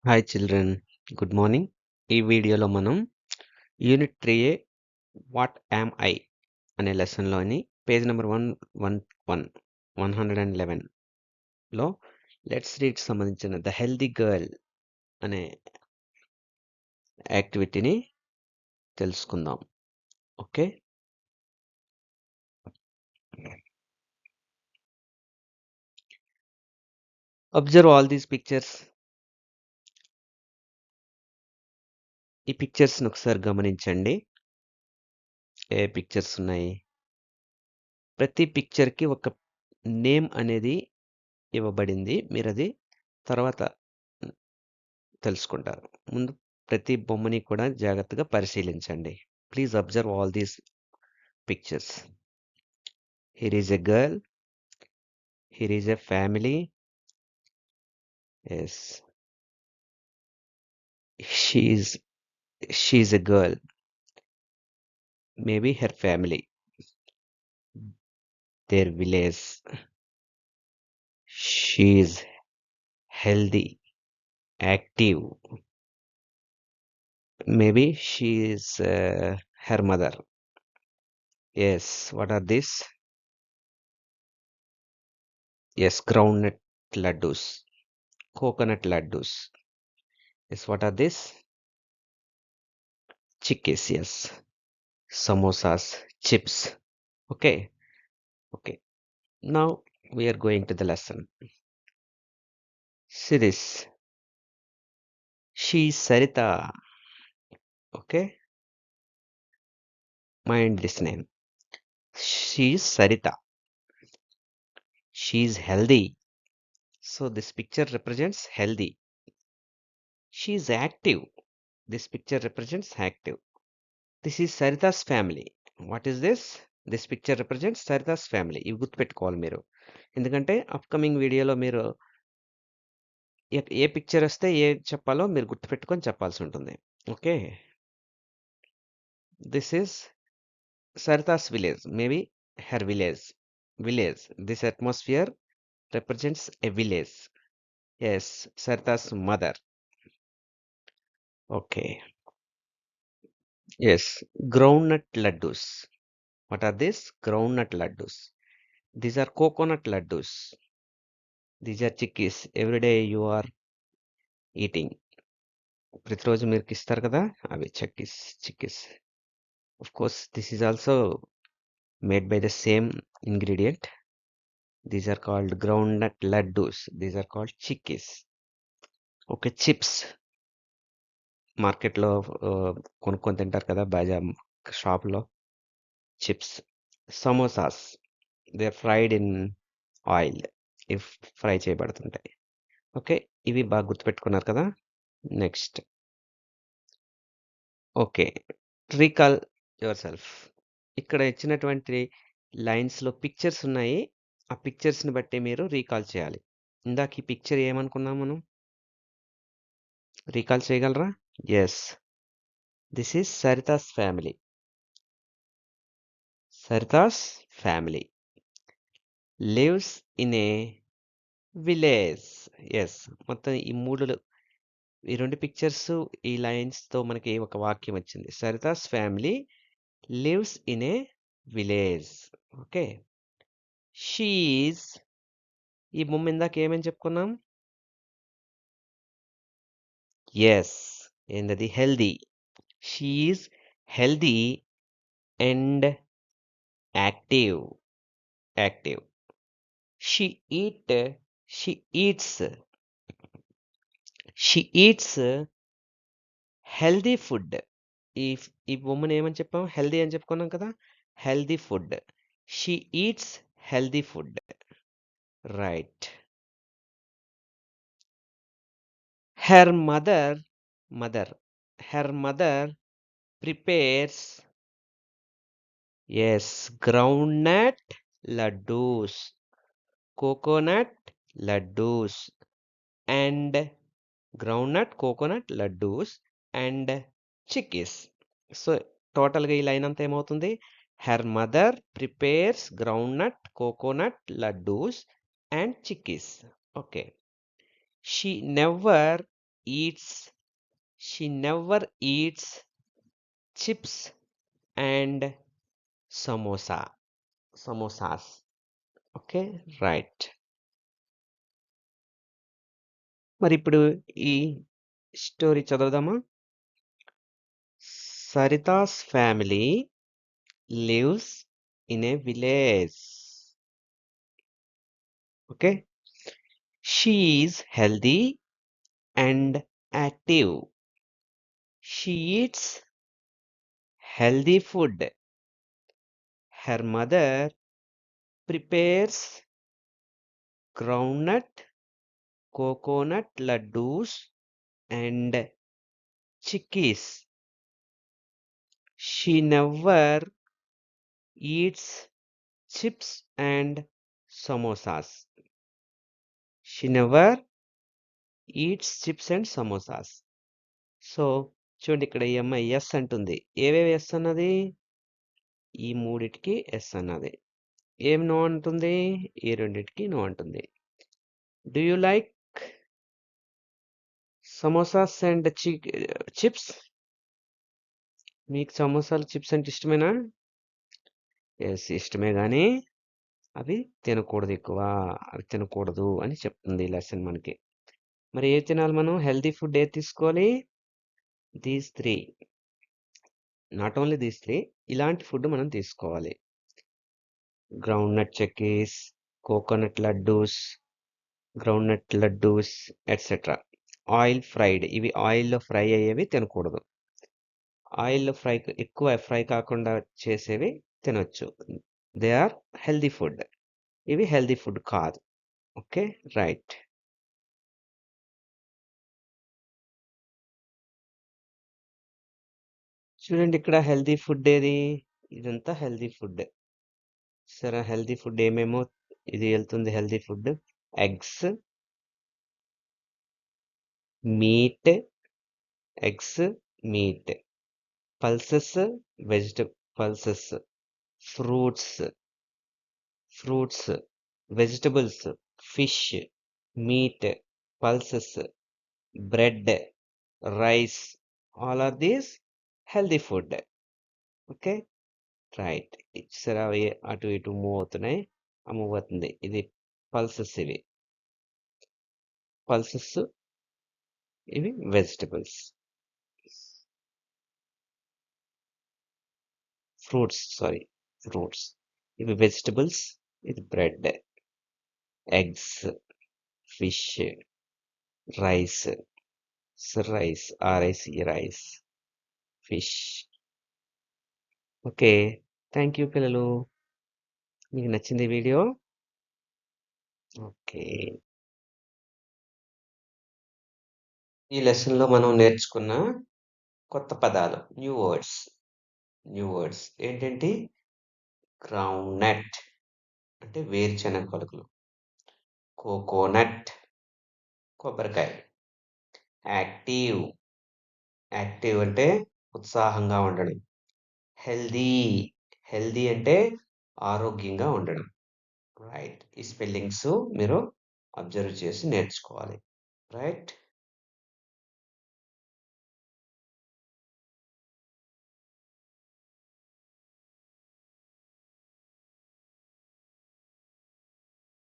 Hi children, good morning. ఈ వీడియోలో మనం unit 3A what am I అనే లెసన్లోని పేజ్ నెంబర్ 111లో లెట్స్ రీడ్ సంబంధించిన ద హెల్దీ గర్ల్ అనే యాక్టివిటీని తెలుసుకుందాం. Okay, observe all these pictures. ఈ పిక్చర్స్ని ఒకసారి గమనించండి. ఏ పిక్చర్స్ ఉన్నాయి? ప్రతి పిక్చర్కి ఒక నేమ్ అనేది ఇవ్వబడింది. మీరు అది తర్వాత తెలుసుకుంటారు. ముందు ప్రతి బొమ్మని కూడా జాగ్రత్తగా పరిశీలించండి. Please observe all these pictures. Here is a girl, here is a family. Yes, she's she's a girl, maybe her family, their village. She is healthy, active. Maybe she is her mother. Yes, what are these? Yes, groundnut laddus, coconut laddus. Yes, what are these? Chickis, yes. Samosas, chips. Okay, okay. Now we are going to the lesson. See this. She is Sarita. Okay, mind this name. She is Sarita. She is healthy. So this picture represents healthy. She is active. This picture represents active. This is Sarita's family. What is this? This picture represents Sarita's family. ఇవి గుర్తుపెట్టుకోవాలి మీరు. ఎందుకంటే upcoming వీడియోలో మీరు ఏ picture వస్తే ఏ చెప్పాలో మీరు గుర్తుపెట్టుకొని చెప్పాల్సి ఉంటుంది. Okay, this is Sarita's village, maybe her village. Village. This atmosphere represents a village. Yes, Sarita's mother. Okay. Yes, groundnut laddus. What are these? Groundnut laddus. These are coconut laddus. These are chickis. Every day you are eating. ప్రతిరోజు మీరు ఇస్తారు కదా, అవి chickies. Of course, this is also made by the same ingredient. These are called groundnut laddus. These are called chickis. Okay, chips. మార్కెట్లో కొనుక్కొని తింటారు కదా, బాజా షాప్లో. Chips. Samosas, they are fried in oil. ఇవి ఫ్రై చేయబడుతుంటాయి. ఓకే, ఇవి బాగా గుర్తుపెట్టుకున్నారు కదా. Next, okay, recall yourself. ఇక్కడ ఇచ్చినటువంటి లైన్స్లో పిక్చర్స్ ఉన్నాయి. ఆ పిక్చర్స్ని బట్టి మీరు రీకాల్ చేయాలి. ఇందాక ఈ పిక్చర్ ఏమనుకున్నాం మనం? రీకాల్ చేయగలరా? Yes, this is Sarita's family. Sarita's family lives in a village. Yes, మొత్తం ఈ రెండు పిక్చర్స్, ఈ లైన్స్తో మనకి ఒక వాక్యం వచ్చింది. Sarita's family lives in a village. Okay, she is, ఈ బొమ్మ ఇందాక ఏమని చెప్పుకున్నాం? ఎస్, ఏంటది? Healthy. She is healthy and active. Active. She eats healthy food. ఈ బొమ్మను ఏమని చెప్పాం? హెల్దీ అని చెప్పుకున్నాం కదా. Healthy food. She eats healthy food. Right. Her mother prepares, yes, groundnut laddoos, coconut laddoos and chikkis. So టోటల్గా ఈ లైన్ అంతా ఏమవుతుంది? Her mother prepares groundnut, coconut laddoos and chikkis. Okay, she never eats, she never eats chips and samosas. Okay, right. మరి ఇప్పుడు ఈ story చదువుదామా? Sarita's family lives in a village. Okay, she is healthy and active. She eats healthy food. Her mother prepares groundnut, coconut laddus, and chickpeas. She never eats chips and samosas. She never eats chips and samosas. So చూడండి, ఇక్కడ ఈ అమ్మాయి yes అంటుంది. ఏవేవి yes అన్నది? ఈ మూడిటికి yes అన్నది. ఏం నో అంటుంది? ఈ రెండిటికి నో అంటుంది. Do you like samosas and chips? మీకు సమోసాలు చిప్స్ అంటే ఇష్టమేనా? ఎస్, ఇష్టమే, కానీ అవి తినకూడదు, ఎక్కువ అవి తినకూడదు అని చెప్తుంది ఈ లెసన్ మనకి. మరి ఏ తినాలి మనం? హెల్తీ ఫుడ్ ఏది తీసుకోవాలి? These three, not only these three, ఇలాంటి ఫుడ్ మనం తీసుకోవాలి. Groundnut chikkis, coconut laddoos, groundnut laddoos etcetera. Oil fried, ఇవి ఆయిల్లో ఫ్రై అయ్యేవి తినకూడదు. ఆయిల్లో ఎక్కువ ఫ్రై కాకుండా చేసేవి తినొచ్చు. They are healthy food. ఇవి హెల్దీ ఫుడ్ కాదు. Okay, right. చూడండి, ఇక్కడ హెల్దీ ఫుడ్ ఏది? ఇదంతా హెల్దీ ఫుడ్. సరే, హెల్దీ ఫుడ్ ఏమేమో ఇది వెళ్తుంది. Healthy food eggs, meat, eggs, meat, pulses, pulses, fruits, vegetables, fish, meat, pulses, bread, rice, all are these healthy food. Okay, right. సరే, అవి అటు ఇటు మూవ్ అవుతున్నాయి. మూవ్ అవుతుంది. ఇది పల్సెస్, ఇవి పల్సెస్, ఇవి వెజిటబుల్స్. ఫ్రూట్స్, ఇవి వెజిటబుల్స్. ఇది bread, eggs, fish, rice, rice, fish. Okay, thank you పిల్లలు. మీకు నచ్చింది వీడియో? ఓకే, ఈ లెసన్లో మనం నేర్చుకున్న కొత్త పదాలు, న్యూ వర్డ్స్ ఏంటంటే గ్రౌండ్ నట్ అంటే వేరుశనగ పలుకులు, కోకోనట్ కొబ్బరికాయ, యాక్టివ్ అంటే ఉత్సాహంగా ఉండడం, హెల్దీ అంటే ఆరోగ్యంగా ఉండడం. రైట్, ఈ స్పెల్లింగ్స్ మీరు అబ్జర్వ్ చేసి నేర్చుకోవాలి. రైట్.